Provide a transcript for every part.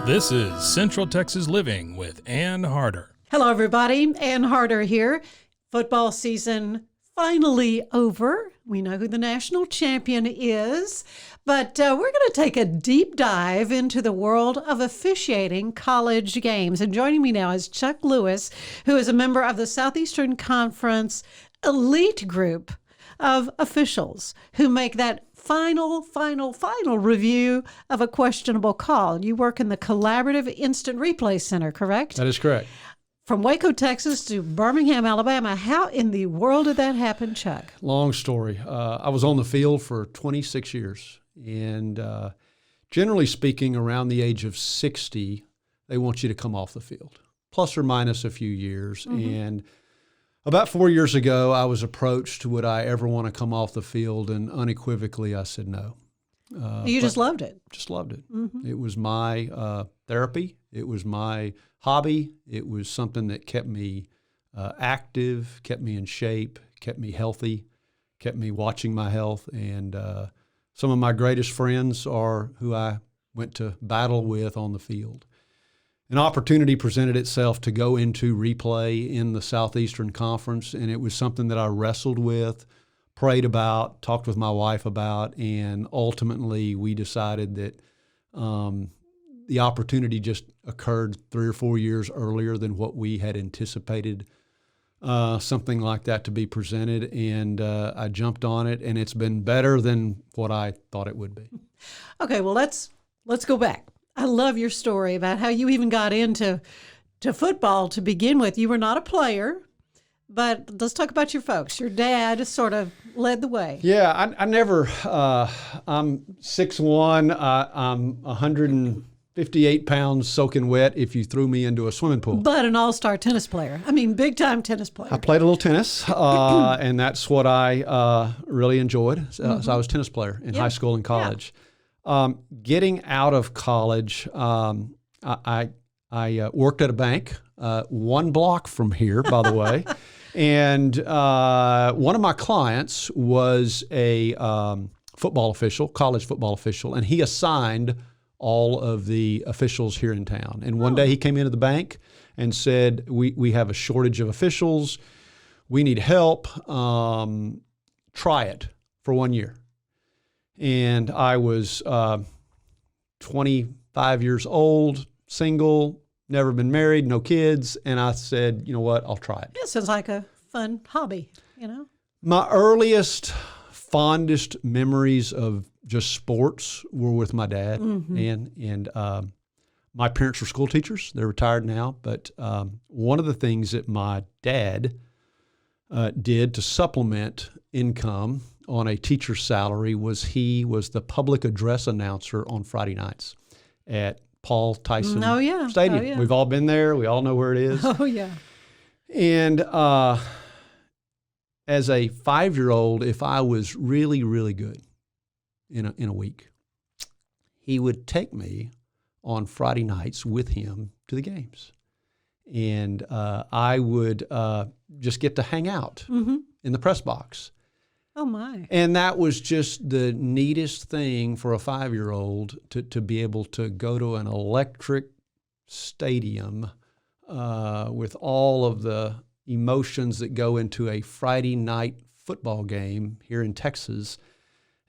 This is Central Texas Living with Ann Harder. Hello, everybody. Ann Harder here. Football season finally over. We know who the national champion is, but we're going to take a deep dive into the world of officiating college games. And joining me now is Chuck Lewis, who is a member of the Southeastern Conference elite group of officials who make that final review of a questionable call. You work in the Collaborative Instant Replay Center, correct? That is correct. From Waco, Texas to Birmingham, Alabama. How in the world did that happen, Chuck? Long story. I was on the field for 26 years. And generally speaking, around the age of 60, they want you to come off the field, plus or minus a few years. Mm-hmm. And about 4 years ago, I was approached, would I ever want to come off the field? And unequivocally, I said no. You just loved it. Just loved it. Mm-hmm. It was my therapy. It was my hobby. It was something that kept me active, kept me in shape, kept me healthy, kept me watching my health. And some of my greatest friends are who I went to battle with on the field. An opportunity presented itself to go into replay in the Southeastern Conference, and it was something that I wrestled with, prayed about, talked with my wife about, and ultimately we decided that the opportunity just occurred 3 or 4 years earlier than what we had anticipated something like that to be presented, and I jumped on it, and it's been better than what I thought it would be. Okay, well, let's go back. I love your story about how you even got into football to begin with. You were not a player, but let's talk about your folks. Your dad sort of led the way. Yeah, I never, I'm 6'1", I'm 158 pounds soaking wet if you threw me into a swimming pool. But an all-star tennis player. I mean, big-time tennis player. I played a little tennis, and that's what I really enjoyed. So I was a tennis player in high school and college. Yeah. Getting out of college, I worked at a bank, 1 block from here, by the way. And one of my clients was a football official, college football official, and he assigned all of the officials here in town. And one day he came into the bank and said, we have a shortage of officials. We need help. Try it for 1 year. And I was 25 years old, single, never been married, no kids. And I said, you know what, I'll try it. Yeah, sounds like a fun hobby, you know? My earliest, fondest memories of just sports were with my dad. Mm-hmm. And my parents were school teachers. They're retired now. But one of the things that my dad did to supplement income on a teacher's salary was he was the public address announcer on Friday nights at Paul Tyson Stadium. Oh, yeah. We've all been there. We all know where it is. Oh, yeah. And as a 5-year-old, if I was really, really good in a week, he would take me on Friday nights with him to the games. And I would just get to hang out in the press box. Oh, my. And that was just the neatest thing for a 5-year-old to be able to go to an electric stadium with all of the emotions that go into a Friday night football game here in Texas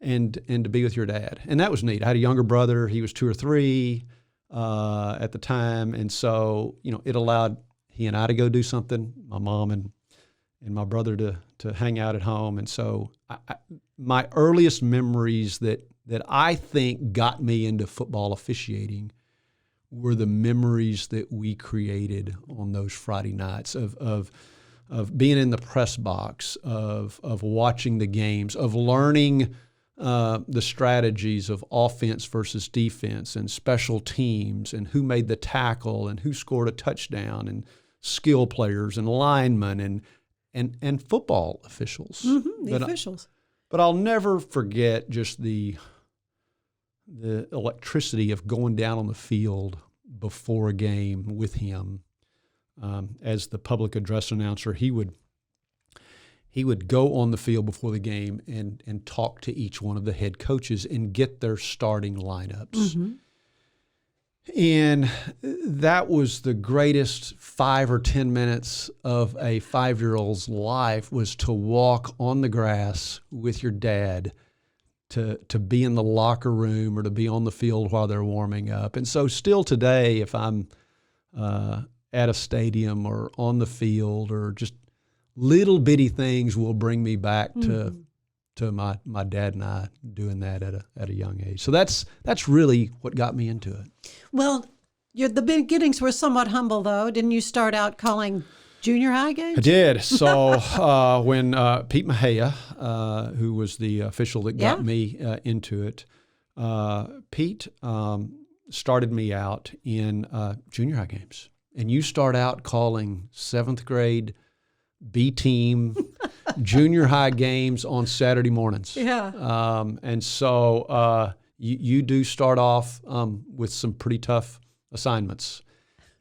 and to be with your dad. And that was neat. I had a younger brother. He was 2 or 3 at the time. And so, you know, it allowed he and I to go do something, my mom and my brother to hang out at home. And so my earliest memories that I think got me into football officiating were the memories that we created on those Friday nights of being in the press box, of watching the games, of learning the strategies of offense versus defense and special teams and who made the tackle and who scored a touchdown and skill players and linemen and football officials. Mm-hmm, the officials. But I'll never forget just the electricity of going down on the field before a game with him. As the public address announcer, he would go on the field before the game and talk to each one of the head coaches and get their starting lineups. Mm-hmm. And that was the greatest 5 or 10 minutes of a 5-year-old's life, was to walk on the grass with your dad, to be in the locker room or to be on the field while they're warming up. And so still today, if I'm at a stadium or on the field, or just little bitty things will bring me back to my dad and I doing that at a young age. So that's really what got me into it. Well, the beginnings were somewhat humble, though. Didn't you start out calling junior high games? I did. So when Pete Mejia, who was the official that got me into it, Pete started me out in junior high games. And you start out calling 7th grade B team junior high games on Saturday mornings. Yeah. And so you do start off with some pretty tough assignments.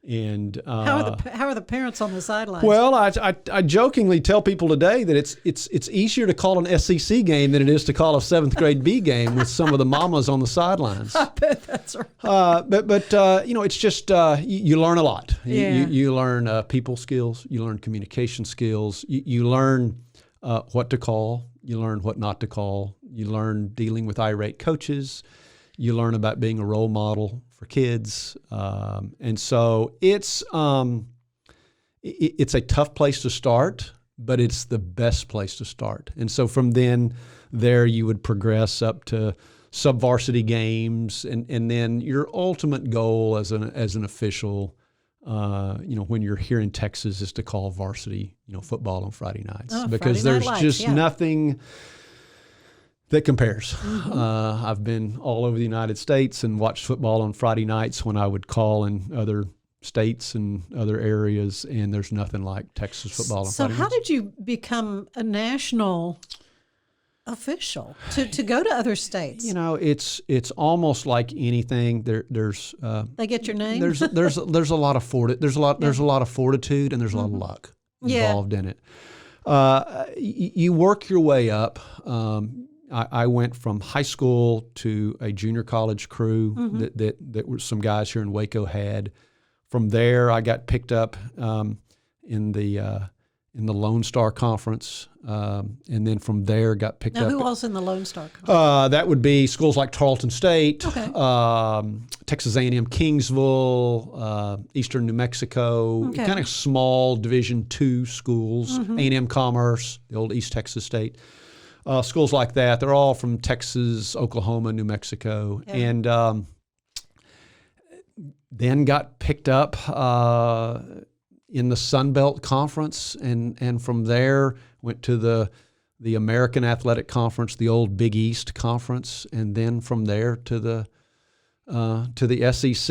And how are the parents on the sidelines? Well, I jokingly tell people today that it's easier to call an SEC game than it is to call a 7th grade B game with some of the mamas on the sidelines. I bet that's right. But it's just you learn a lot. Yeah. You learn people skills. You learn communication skills. You learn what to call. You learn what not to call. You learn dealing with irate coaches. You learn about being a role model for kids, and so it's a tough place to start, but it's the best place to start. And so from there you would progress up to sub-varsity games, and then your ultimate goal as an official, when you're here in Texas, is to call varsity, football on Friday nights, because Friday Night there's Lights, just nothing that compares. I've been all over the United States and watched football on Friday nights when I would call in other states and other areas, and there's nothing like Texas football on Friday nights. So how did you become a national official to go to other states? It's almost like anything. There's they get your name. There's a lot of there's a lot of fortitude, and there's a lot of luck involved in it. You work your way up. I went from high school to a junior college crew that were some guys here in Waco had. From there, I got picked up in the Lone Star Conference, and then from there got picked up. Now, who else in the Lone Star Conference? That would be schools like Tarleton State, Okay. Texas A&M Kingsville, Eastern New Mexico, Okay. kind of small Division II schools, A&M Commerce, the old East Texas State. Schools like that. They're all from Texas, Oklahoma, New Mexico. Yeah. And then got picked up in the Sun Belt Conference, and from there went to the American Athletic Conference, the old Big East Conference, and then from there to the SEC.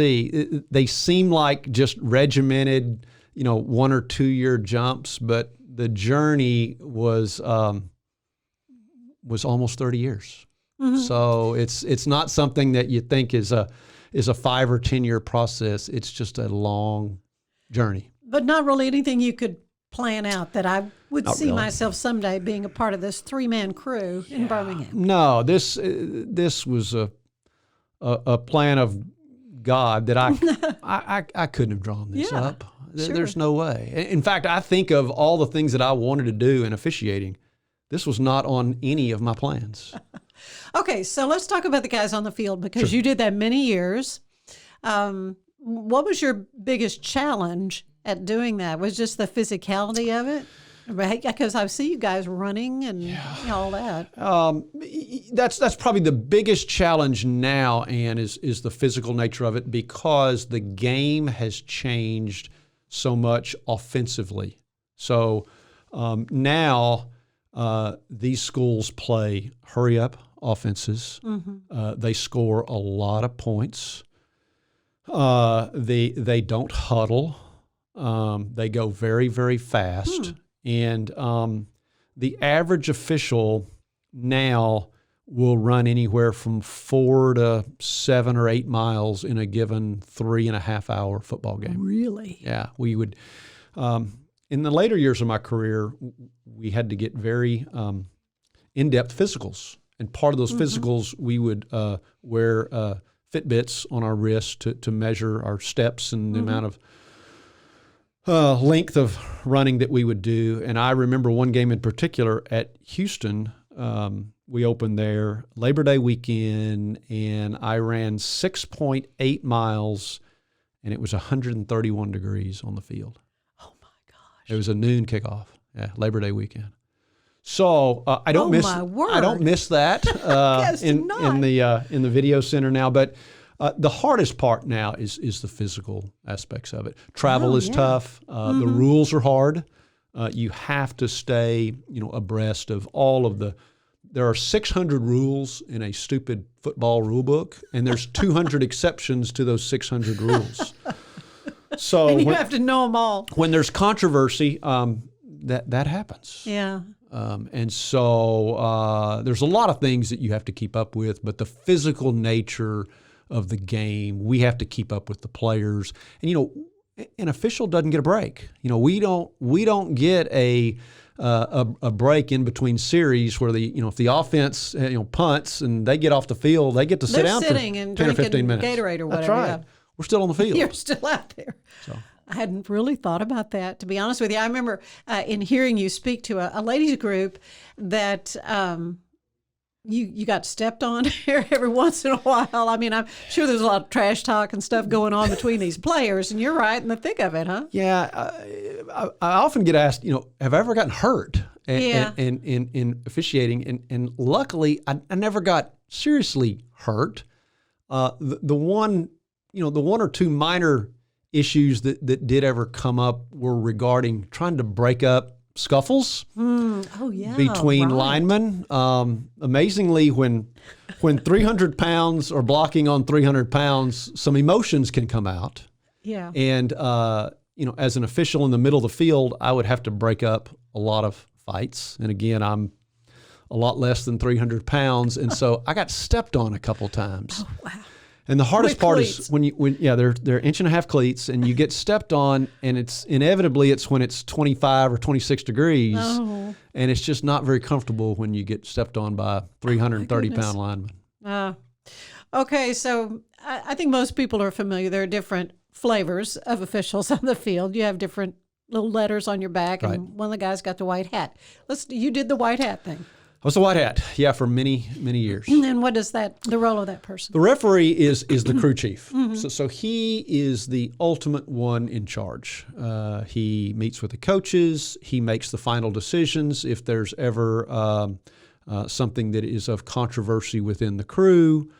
They seem like just regimented, 1 or 2 year jumps, but the journey was almost 30 years. So it's not something that you think is a 5 or 10 year process. It's just a long journey. But not really anything you could plan out that I would Not see really. myself someday being a part of this 3-man crew in Birmingham. No, this was a plan of God that I couldn't have drawn this Yeah, up. sure. There's no way. In fact, I think of all the things that I wanted to do in officiating, this was not on any of my plans. Okay, so let's talk about the guys on the field, because you did that many years. What was your biggest challenge at doing that? Was just the physicality of it? Because I see you guys running and all that. That's probably the biggest challenge now, Ann, is the physical nature of it, because the game has changed so much offensively. So now these schools play hurry-up offenses. They score a lot of points. They don't huddle. They go very, very fast. And the average official now will run anywhere from 4 to 7 or 8 miles in a given 3.5 hour football game. Really? Yeah, we would. In the later years of my career, we had to get very in-depth physicals. And part of those physicals, we would wear Fitbits on our wrists to measure our steps and the amount of length of running that we would do. And I remember one game in particular at Houston. We opened there Labor Day weekend, and I ran 6.8 miles, and it was 131 degrees on the field. Oh my gosh! It was a noon kickoff. Yeah, Labor Day weekend. So I don't miss. My word. I don't miss that in the video center now. But the hardest part now is the physical aspects of it. Travel is tough. The rules are hard. You have to stay, abreast of all of the. There are 600 rules in a stupid football rule book, and there's 200 exceptions to those 600 rules. So And you have to know them all. when there's controversy, that happens. Yeah. And so there's a lot of things that you have to keep up with, but the physical nature of the game, we have to keep up with the players. And an official doesn't get a break. We don't get a break in between series where if the offense punts and they get off the field, they get to sit down for 10 and or 15 drinking minutes. Gatorade or whatever. That's right. Yeah. We're still on the field. You're still out there. So. I hadn't really thought about that, to be honest with you. I remember in hearing you speak to a ladies group that you got stepped on here every once in a while. I mean, I'm sure there's a lot of trash talk and stuff going on between these players, and you're right in the thick of it, huh? Yeah, I often get asked, have I ever gotten hurt in officiating? And luckily, I never got seriously hurt. The one or two minor issues that did ever come up were regarding trying to break up scuffles between linemen. Amazingly, when 300 pounds are blocking on 300 pounds, some emotions can come out. Yeah. And, as an official in the middle of the field, I would have to break up a lot of fights. And again, I'm a lot less than 300 pounds. And so I got stepped on a couple times. Oh, wow. And the hardest With part cleats. is they're 1.5-inch cleats, and you get stepped on, and it's when it's 25 or 26 degrees, Oh. and it's just not very comfortable when you get stepped on by a 330-pound lineman. Okay, so I think most people are familiar. There are different flavors of officials on the field. You have different little letters on your back, and Right. one of the guys got the white hat. You did the white hat thing. I was the white hat, for many, many years. And then what is the role of that person? The referee is the crew chief. So he is the ultimate one in charge. He meets with the coaches. He makes the final decisions. If there's ever something that is of controversy within the crew,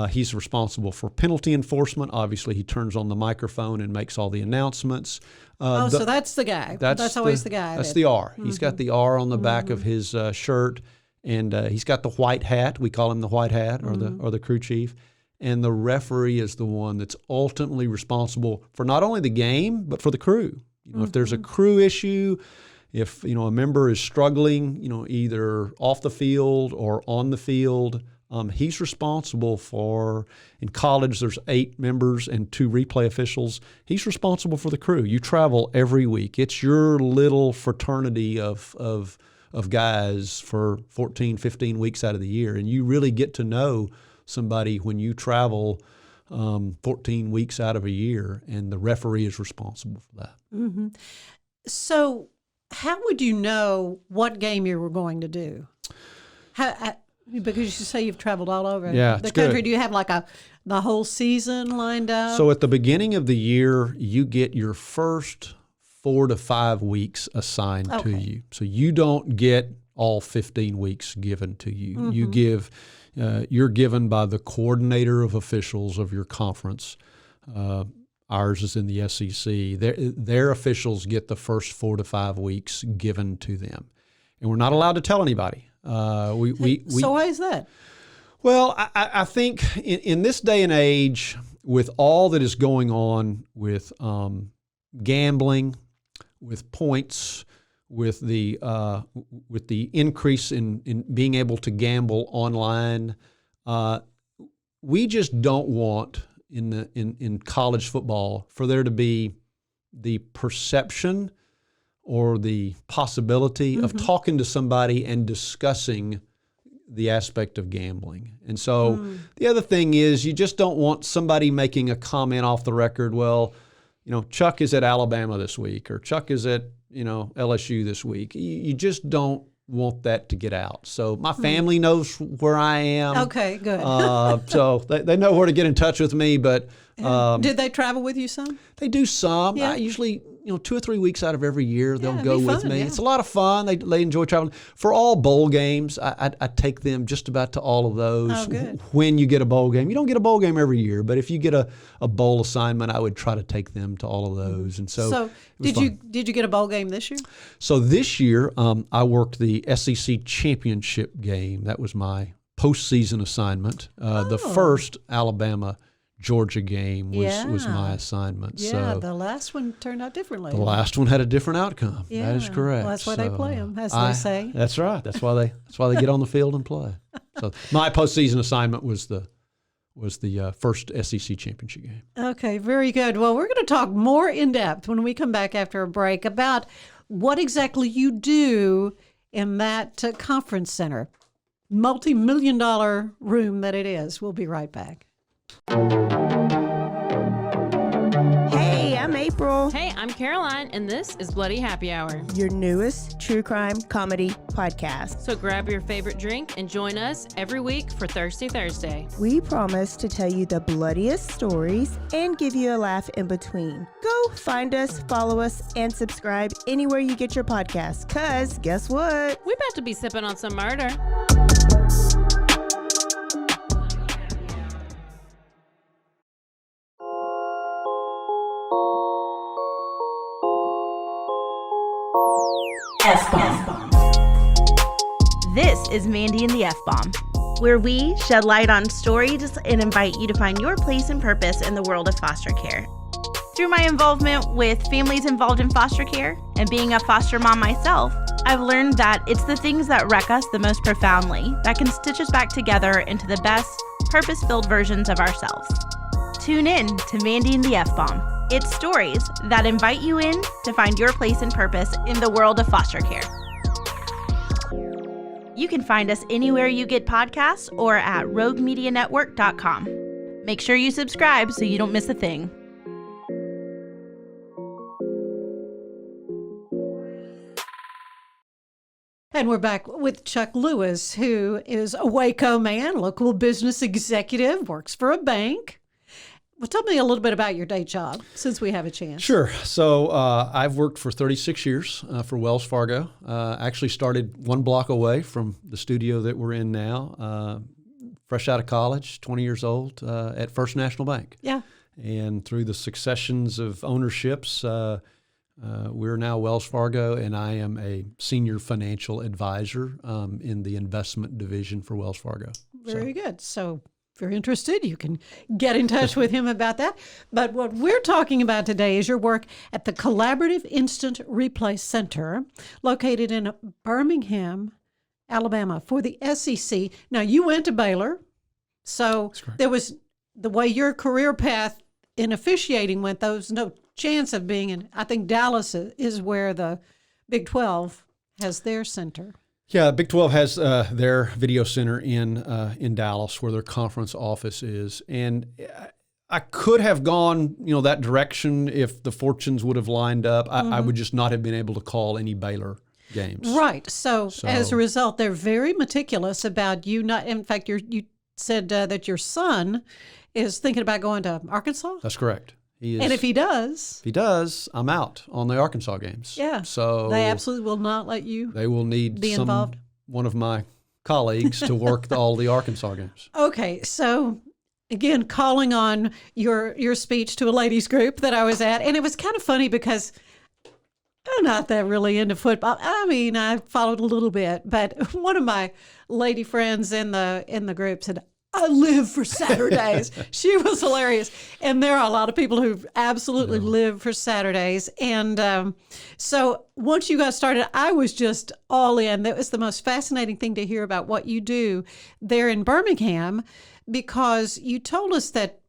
he's responsible for penalty enforcement. Obviously, he turns on the microphone and makes all the announcements. So that's the guy. That's always the guy. That's the R. He's got the R on the back of his shirt, and he's got the white hat. We call him the white hat, or the crew chief. And the referee is the one that's ultimately responsible for not only the game but for the crew. If there's a crew issue, if a member is struggling, either off the field or on the field. He's responsible for, in college, there's 8 members and 2 replay officials. He's responsible for the crew. You travel every week. It's your little fraternity of guys for 14, 15 weeks out of the year. And you really get to know somebody when you travel 14 weeks out of a year, and the referee is responsible for that. Mm-hmm. So how would you know what game you were going to do? Because you say you've traveled all over the country. Good. Do you have the whole season lined up? So at the beginning of the year, you get your first 4 to 5 weeks assigned to you. So you don't get all 15 weeks given to you. You're given by the coordinator of officials of your conference. Ours is in the SEC. Their officials get the first 4 to 5 weeks given to them, and we're not allowed to tell anybody. So why is that? Well, I think in this day and age, with all that is going on with gambling, with points, with the increase in being able to gamble online, we just don't want in college football for there to be the perception or the possibility of talking to somebody and discussing the aspect of gambling. And so the other thing is you just don't want somebody making a comment off the record, well, Chuck is at Alabama this week, or Chuck is at, LSU this week. You just don't want that to get out. So my family knows where I am. Okay, good. So they know where to get in touch with me, but did they travel with you some? they do some. Yeah. I usually, 2 or 3 weeks out of every year, they'll it'd go be with fun, me. yeah. It's a lot of fun. They enjoy traveling. For all bowl games, I take them just about to all of those. Oh, good. When you get a bowl game. You don't get a bowl game every year, but if you get a bowl assignment, I would try to take them to all of those. And so it was fun. Did you get a bowl game this year? So this year, I worked the SEC championship game. That was my postseason assignment. The first Alabama-Georgia game was my assignment. Yeah, So the last one turned out differently. the last one had a different outcome. Yeah. That is correct. Well, that's why they play 'em, as they say. That's right. That's why they get on the field and play. So my postseason assignment was the first SEC championship game. Okay, very good. Well, we're going to talk more in depth when we come back after a break about what exactly you do in that conference center, multi-million-dollar room that it is. We'll be right back. Hey, I'm April, Hey, I'm Caroline, and this is Bloody Happy Hour. your newest true crime comedy podcast. So grab your favorite drink and join us every week for Thirsty Thursday. We promise to tell you the bloodiest stories and give you a laugh in between. Go find us, follow us, and subscribe anywhere you get your podcasts. Cause guess what? We about to be sipping on some murder. F-Bomb. This is Mandy and the F-Bomb, where we shed light on stories and invite you to find your place and purpose in the world of foster care. Through my involvement with families involved in foster care and being a foster mom myself, I've learned that it's the things that wreck us the most profoundly that can stitch us back together into the best, purpose-filled versions of ourselves. Tune in to Mandy and the F-Bomb. It's stories that invite you in to find your place and purpose in the world of foster care. You can find us anywhere you get podcasts or at roguemedianetwork.com. Make sure you subscribe so you don't miss a thing. And we're back with Chuck Lewis, who is a Waco man, local business executive, works for a bank. Well, tell me a little bit about your day job, since we have a chance. Sure. So I've worked for 36 years for Wells Fargo. Actually started one block away from the studio that we're in now. Fresh out of college, 20 years old, at First National Bank. Yeah. And through the successions of ownerships, we're now Wells Fargo, and I am a senior financial advisor in the investment division for Wells Fargo. Very good. So if you're interested, you can get in touch with him about that. But what we're talking about today is your work at the Collaborative Instant Replay Center, located in Birmingham, Alabama, for the SEC. Now, you went to Baylor, so there was the way your career path in officiating went, there was no chance of being in. I think Dallas is where the Big 12 has their center. Yeah, Big 12 has their video center in Dallas, where their conference office is, and I could have gone, that direction if the fortunes would have lined up. I would just not have been able to call any Baylor games. Right. So as a result, they're very meticulous about you not. In fact, you said that your son is thinking about going to Arkansas. That's correct. He is, And if he does, I'm out on the Arkansas games. Yeah. So they absolutely will not let you. They will need be involved. One of my colleagues to work all the Arkansas games. Okay, so again, calling on your speech to a ladies group that I was at, and it was kind of funny because I'm not that really into football. I mean, I followed a little bit, but one of my lady friends in the group said, I live for Saturdays. She was hilarious. And there are a lot of people who absolutely live for Saturdays. And so once you got started, I was just all in. That was the most fascinating thing to hear about what you do there in Birmingham, because you told us that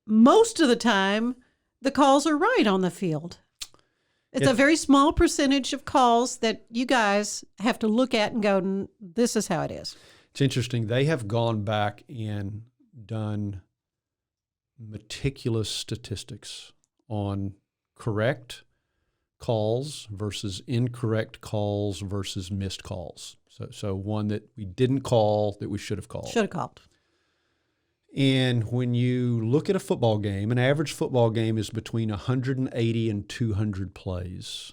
most of the time the calls are right on the field. It's a very small percentage of calls that you guys have to look at and go, this is how it is. It's interesting. They have gone back and done meticulous statistics on correct calls versus incorrect calls versus missed calls. So one that we didn't call that we should have called. Should have called. And when you look at a football game, an average football game is between 180 and 200 plays.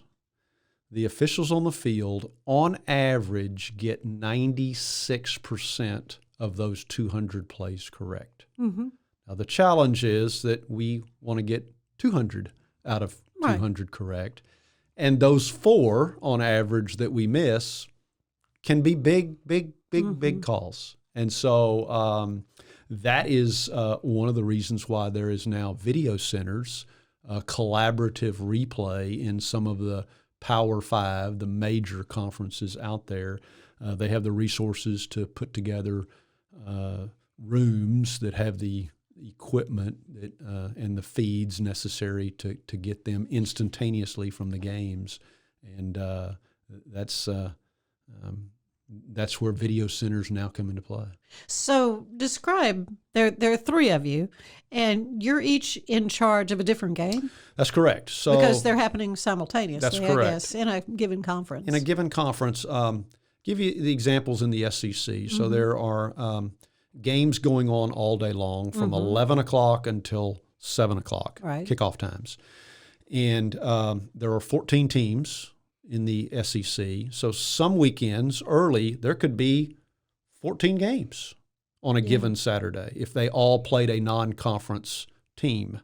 The officials on the field, on average, get 96% of those 200 plays correct. Mm-hmm. Now, the challenge is that we want to get 200 out of 200 correct. And those 4, on average, that we miss can be big calls. And so that is one of the reasons why there is now video centers, collaborative replay in some of the Power 5, the major conferences out there. They have the resources to put together rooms that have the equipment that, and the feeds necessary to get them instantaneously from the games. And that's where video centers now come into play. So describe, there are 3 of you, and you're each in charge of a different game? That's correct. So because they're happening simultaneously, that's correct. I guess, in a given conference. In a given conference, give you the examples in the SEC. So there are games going on all day long from 11 o'clock until 7 o'clock, kickoff times. And there are 14 teams in the SEC. So some weekends early, there could be 14 games on a given Saturday if they all played a non-conference team.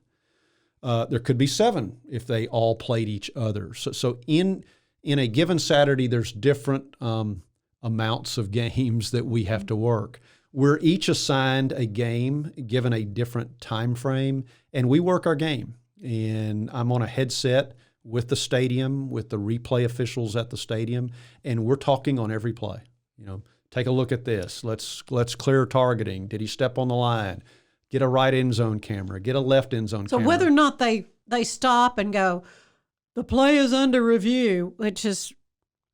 There could be 7 if they all played each other. So in a given Saturday, there's different amounts of games that we have to work. We're each assigned a game given a different time frame, and we work our game. And I'm on a headset with the stadium, with the replay officials at the stadium, and we're talking on every play. You know, take a look at this. Let's clear targeting. Did he step on the line? Get a right end zone camera. Get a left end zone camera. So whether or not they stop and go, the play is under review, which is,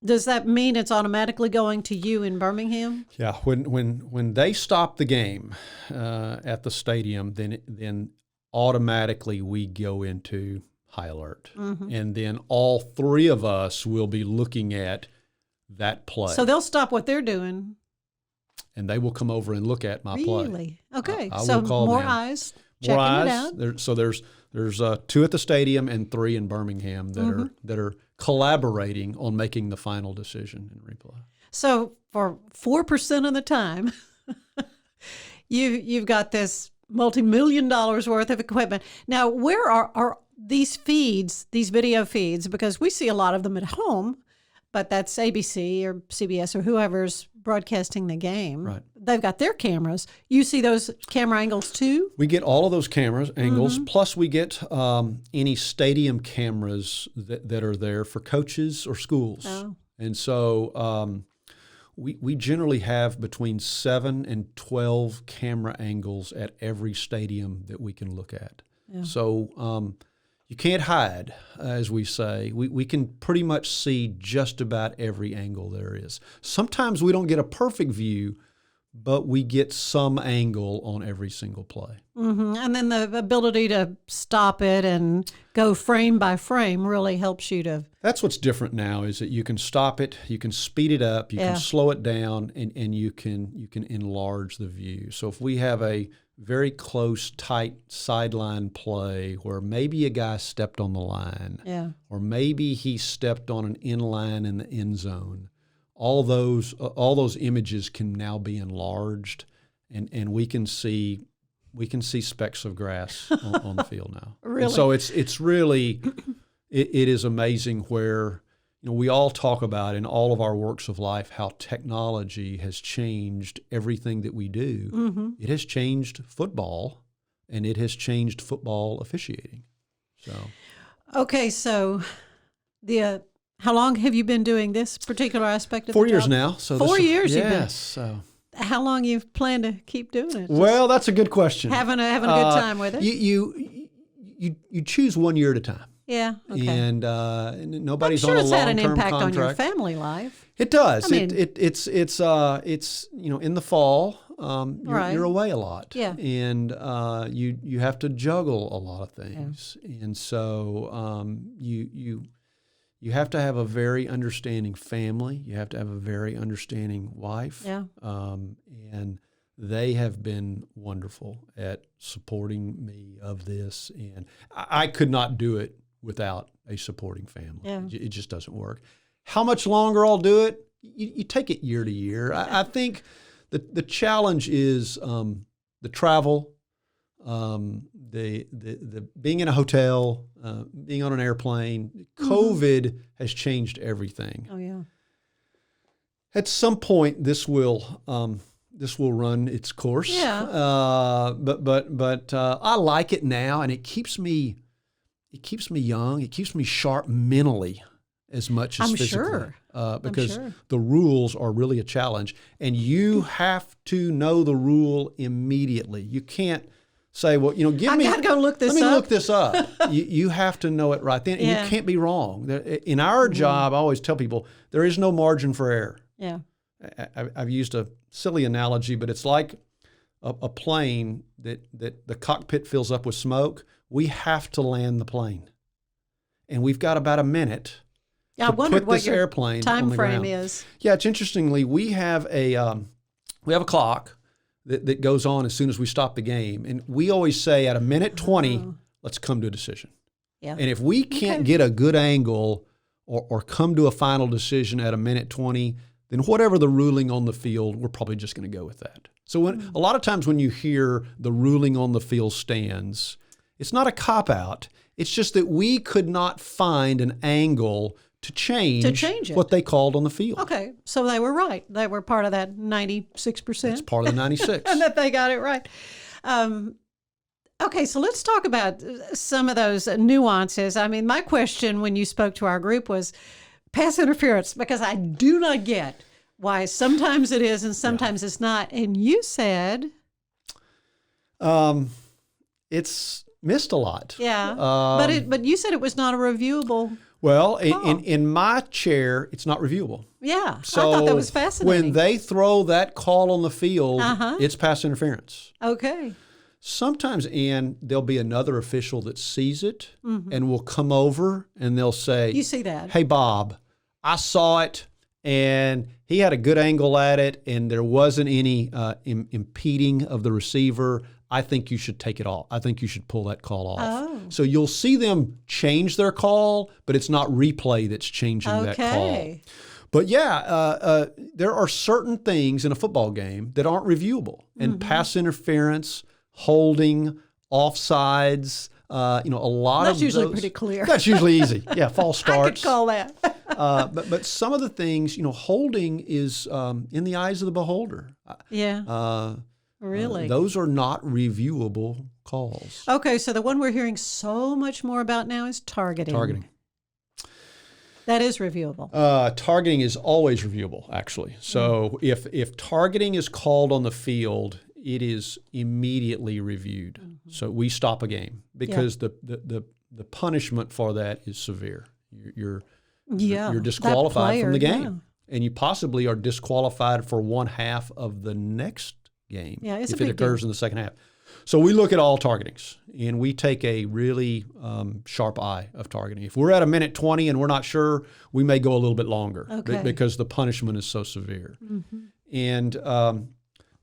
does that mean it's automatically going to you in Birmingham? Yeah, when they stop the game at the stadium, then automatically we go into high alert. And then all 3 of us will be looking at that play. So they'll stop what they're doing. And they will come over and look at my play. Really? Okay. I so will call more them. eyes More checking eyes. it out. So there's 2 at the stadium and 3 in Birmingham that are collaborating on making the final decision in replay. So for 4% of the time, you've got this multi-million dollars worth of equipment. Now, where are these feeds, these video feeds? Because we see a lot of them at home, but that's ABC or CBS or whoever's broadcasting the game. Right. They've got their cameras. You see those camera angles too? We get all of those cameras angles, plus we get any stadium cameras that are there for coaches or schools. Oh. And so we generally have between 7 and 12 camera angles at every stadium that we can look at. Yeah. So you can't hide, as we say. We can pretty much see just about every angle there is. Sometimes we don't get a perfect view, but we get some angle on every single play. And then the ability to stop it and go frame by frame really helps you to... That's what's different now, is that you can stop it, you can speed it up, you can slow it down, and you can enlarge the view. So if we have a very close, tight sideline play where maybe a guy stepped on the line, or maybe he stepped on an inline in the end zone, all those images can now be enlarged, and we can see specks of grass on the field now. Really? And so it's really it is amazing where, you know, we all talk about in all of our works of life how technology has changed everything that we do. It has changed football, and it has changed football officiating. So Okay, so how long have you been doing this particular aspect of 4 the years job? now. So 4 years you've been. Yes. So. How long you plan to keep doing it? Well, that's a good question. Having a good time with it? You choose 1 year at a time. Yeah. Okay. And I'm nobody's sure on a it's had long-term an impact contract. on your family life. It does. I mean- It's in the fall, Right. you're away a lot. Yeah. And you have to juggle a lot of things. And so you have to have a very understanding family. You have to have a very understanding wife. Yeah. And they have been wonderful at supporting me of this. And I could not do it without a supporting family. Yeah. It just doesn't work. How much longer I'll do it? You take it year to year. I think the challenge is the travel, the being in a hotel, being on an airplane. COVID has changed everything. Oh yeah. At some point, this will run its course. Yeah. But I like it now, and it keeps me young. It keeps me sharp mentally as much as I'm physically. sure. Because sure. the rules are really a challenge, and you have to know the rule immediately. You can't say, well, give I me. gotta go look this Let me up. look this up. You have to know it right then, and Yeah. you can't be wrong. In our job, I always tell people there is no margin for error. Yeah. I've used a silly analogy, but it's like a plane that the cockpit fills up with smoke. We have to land the plane, and we've got about a minute Yeah, I to wondered put what this your airplane time on the frame ground. is. Yeah, it's interestingly we have a clock that goes on as soon as we stop the game, and we always say at a minute 20, let's come to a decision. Yeah. And if we can't get a good angle or come to a final decision at a minute 20, then whatever the ruling on the field, we're probably just going to go with that. So a lot of times when you hear the ruling on the field stands, it's not a cop-out. It's just that we could not find an angle to change it. what they called on the field. Okay, so they were right. They were part of that 96%. It's part of the 96. and that they got it right. Okay, so let's talk about some of those nuances. I mean, my question when you spoke to our group was pass interference, because I do not get why sometimes it is and sometimes it's not. And you said, It's missed a lot. yeah, but you said it was not a reviewable. Well, in my chair, it's not reviewable. Yeah, So I thought that was fascinating. when they throw that call on the field, it's pass interference. Okay. Sometimes, Ann, there'll be another official that sees it and will come over and they'll say, You see that? "Hey, Bob, I saw it and he had a good angle at it and there wasn't any impeding of the receiver. I think you should take it off. I think you should pull that call off." Oh. So you'll see them change their call, but it's not replay that's changing that call. Okay. But yeah, there are certain things in a football game that aren't reviewable. And pass interference, holding, offsides, a lot That's of usually those- pretty clear. That's usually easy. Yeah, false I starts. could call that. But some of the things, holding is in the eyes of the beholder. Yeah. Really? Those are not reviewable calls. Okay, so the one we're hearing so much more about now is targeting. Targeting. That is reviewable. Targeting is always reviewable, actually. So if targeting is called on the field, it is immediately reviewed. So we stop a game because the punishment for that is severe. You're that disqualified from the player, game, and you possibly are disqualified for one half of the next game Yeah, it's a if it big occurs deal. in the second half. So we look at all targetings, and we take a really sharp eye of targeting. If we're at a minute 20 and we're not sure, we may go a little bit longer Okay. because the punishment is so severe. And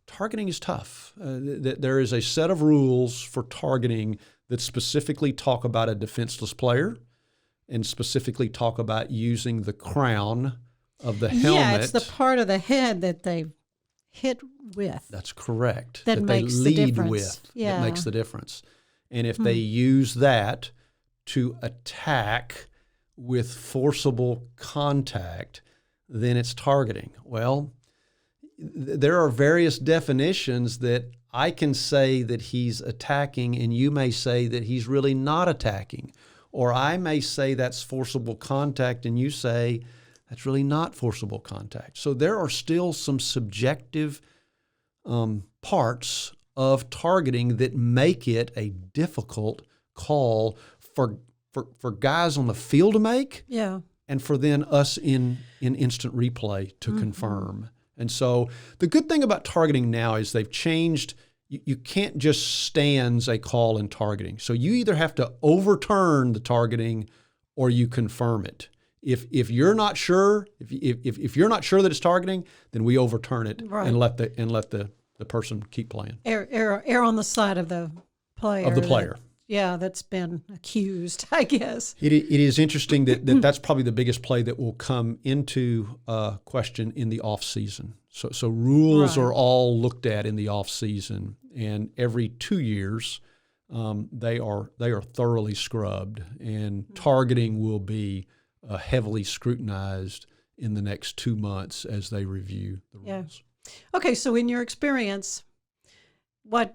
targeting is tough. There is a set of rules for targeting that specifically talk about a defenseless player and specifically talk about using the crown of the helmet. Yeah, it's the part of the head that they hit with. That's correct. That they makes the lead difference. with. Yeah. That makes the difference. And if they use that to attack with forcible contact, then it's targeting. Well, there are various definitions that I can say that he's attacking, and you may say that he's really not attacking. Or I may say that's forcible contact, and you say that's really not forcible contact. So there are still some subjective parts of targeting that make it a difficult call for for guys on the field to make, Yeah. and for then us in instant replay to confirm. And so the good thing about targeting now is they've changed. You can't just stands a call in targeting. So you either have to overturn the targeting or you confirm it. If you're not sure, if you're not sure that it's targeting, then we overturn it Right. and let the person keep playing. Err on the side of the player. That's been accused, I guess. It is interesting that that's probably the biggest play that will come into question in the off season. So rules Right. are all looked at in the off season, and every 2 years they are thoroughly scrubbed, and targeting will be heavily scrutinized in the next 2 months as they review the rules. Okay, so in your experience, what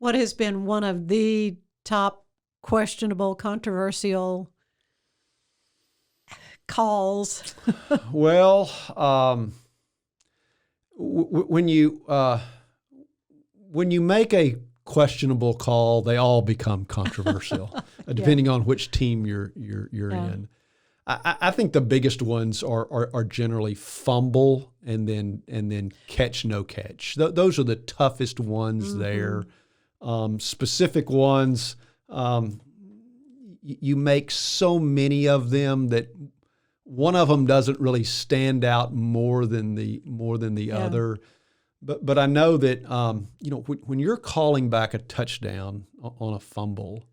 has been one of the top questionable, controversial calls? Well, when you make a questionable call, they all become controversial, depending on which team you're in. I think the biggest ones are generally fumble and then catch no catch. Those are the toughest ones there. Specific ones, you make so many of them that one of them doesn't really stand out more than the other. But I know that when you're calling back a touchdown on a fumble,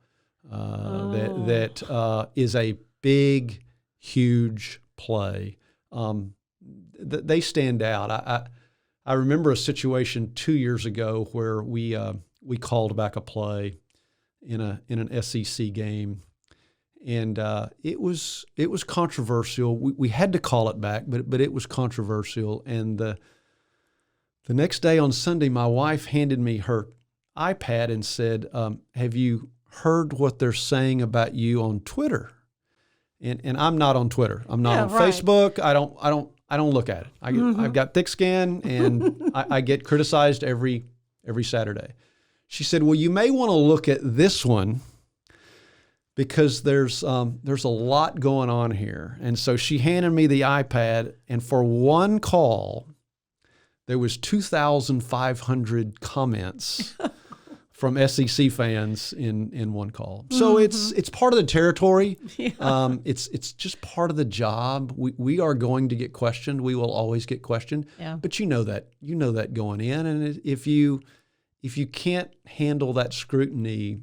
that is a big, huge play. They stand out. I remember a situation 2 years ago where we called back a play in an SEC game, and it was controversial. We had to call it back, but it was controversial. And the next day on Sunday, my wife handed me her iPad and said, "Have you heard what they're saying about you on Twitter?" And I'm not on Twitter. I'm not on right. Facebook. I don't look at it. I've got thick skin, and I get criticized every Saturday. She said, "Well, you may want to look at this one because there's a lot going on here." And so she handed me the iPad, and for one call, there was 2,500 comments from SEC fans in one call. So it's part of the territory. It's just part of the job. We are going to get questioned. We will always get questioned. Yeah. But you know that going in, and if you can't handle that scrutiny,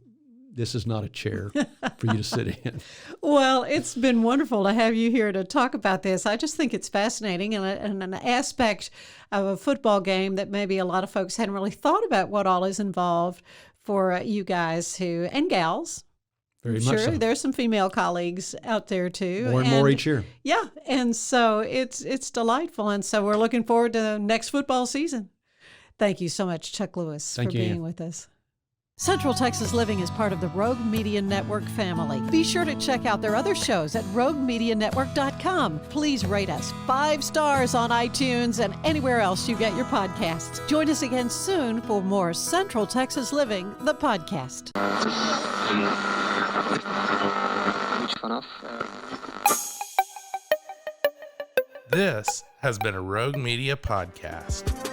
this is not a chair for you to sit in. Well, it's been wonderful to have you here to talk about this. I just think it's fascinating and an aspect of a football game that maybe a lot of folks hadn't really thought about what all is involved for you guys and gals. Very I'm much sure so. there's some female colleagues out there too. More and more each year. Yeah, and so it's delightful. And so we're looking forward to the next football season. Thank you so much, Chuck Lewis, for being with us. Central Texas Living is part of the Rogue Media Network family. Be sure to check out their other shows at roguemedianetwork.com. Please rate us 5 stars on iTunes and anywhere else you get your podcasts. Join us again soon for more Central Texas Living, the podcast. This has been a Rogue Media podcast.